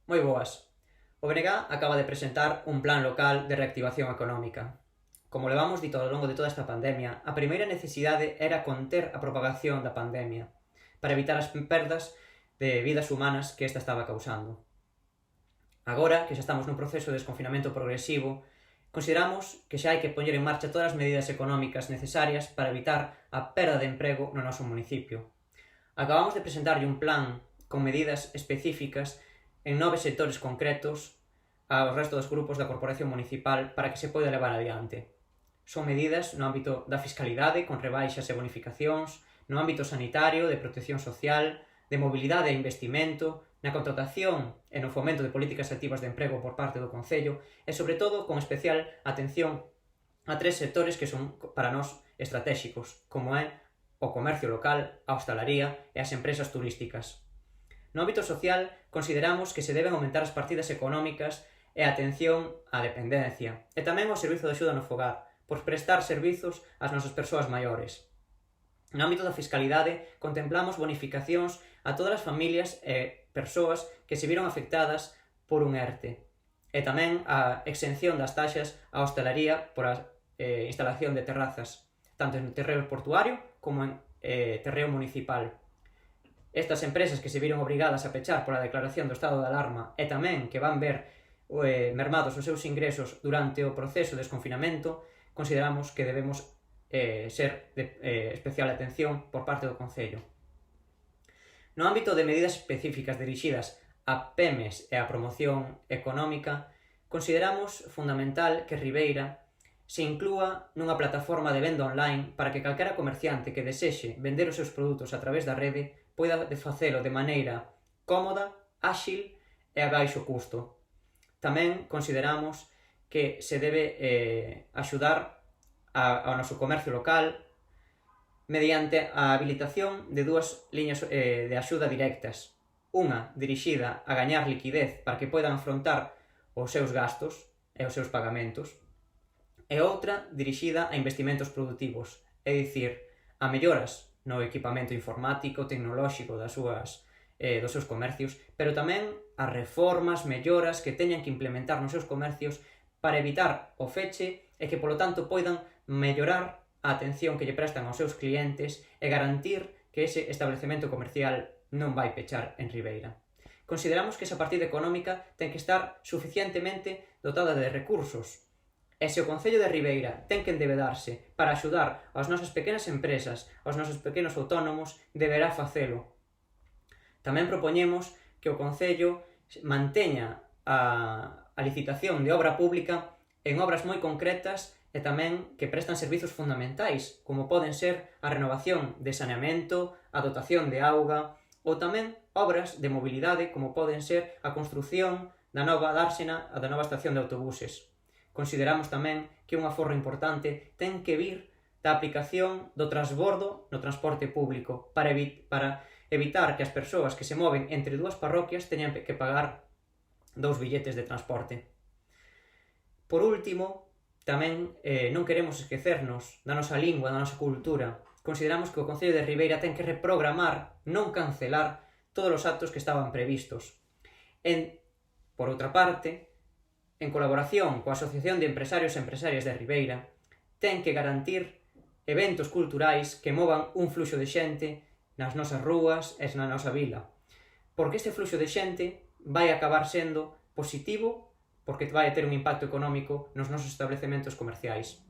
Moi boas. O BNG acaba de presentar un plan local de reactivación económica. Como levamos dito ao longo de toda esta pandemia, a primeira necesidade era conter a propagación da pandemia para evitar as perdas de vidas humanas que esta estaba causando. Agora, que xa estamos nun proceso de desconfinamento progresivo, consideramos que xa hai que poñer en marcha todas as medidas económicas necesarias para evitar a perda de emprego no noso municipio. Acabamos de presentarlle un plan con medidas específicas en 9 sectores concretos ao resto dos grupos da Corporación Municipal para que se poida levar adiante. Son medidas no ámbito da fiscalidade, con rebaixas e bonificacións, no ámbito sanitario, de protección social, de mobilidade e investimento, na contratación e no fomento de políticas activas de emprego por parte do Concello e, sobre todo, con especial atención a 3 sectores que son para nós estratéxicos, como é o comercio local, a hostalaría e as empresas turísticas. No ámbito social, consideramos que se deben aumentar as partidas económicas e a atención á dependencia, e tamén ao servizo de axuda no fogar, por prestar servizos ás nosas persoas maiores. No ámbito da fiscalidade, contemplamos bonificacións a todas as familias e persoas que se viron afectadas por un ERTE, e tamén a exención das taxas á hostalaría por a instalación de terrazas, tanto en terreo portuario como en terreo municipal. Estas empresas que se viron obrigadas a pechar pola declaración do estado de alarma e tamén que van ver mermados os seus ingresos durante o proceso de desconfinamento, consideramos que debemos ser de especial atención por parte do Concello. No ámbito de medidas específicas dirixidas a PEMES e a promoción económica, consideramos fundamental que Ribeira se inclúa nunha plataforma de venda online para que calquera comerciante que desexe vender os seus produtos a través da rede poida facelo de maneira cómoda, áxil e a baixo custo. Tamén consideramos que se debe axudar ao noso comercio local mediante a habilitación de 2 liñas de axuda directas. Unha dirixida a gañar liquidez para que poidan afrontar os seus gastos e os seus pagamentos, e outra dirixida a investimentos productivos, é dicir, a melloras no equipamento informático, tecnolóxico dos seus comercios, pero tamén a reformas, melloras que teñan que implementar nos seus comercios para evitar o feche e que, polo tanto, poidan mellorar a atención que lle prestan aos seus clientes e garantir que ese establecemento comercial non vai pechar en Ribeira. Consideramos que esa partida económica ten que estar suficientemente dotada de recursos, e se o Concello de Ribeira ten que endebedarse para axudar ás nosas pequenas empresas, aos nosos pequenos autónomos, deberá facelo. Tamén propoñemos que o Concello manteña a licitación de obra pública en obras moi concretas e tamén que prestan servizos fundamentais, como poden ser a renovación de saneamento, a dotación de auga, ou tamén obras de mobilidade, como poden ser a construción da nova dársena, da nova estación de autobuses. Consideramos tamén que un aforro importante ten que vir da aplicación do transbordo no transporte público para evitar que as persoas que se moven entre 2 parroquias teñan que pagar 2 billetes de transporte. Por último, tamén non queremos esquecernos da nosa lingua, da nosa cultura. Consideramos que o Concello de Ribeira ten que reprogramar, non cancelar, todos os actos que estaban previstos. Por outra parte, en colaboración coa Asociación de Empresarios e Empresarias de Ribeira, ten que garantir eventos culturais que movan un fluxo de xente nas nosas rúas e na nosa vila. Porque este fluxo de xente vai acabar sendo positivo porque vai ter un impacto económico nos nosos establecementos comerciais.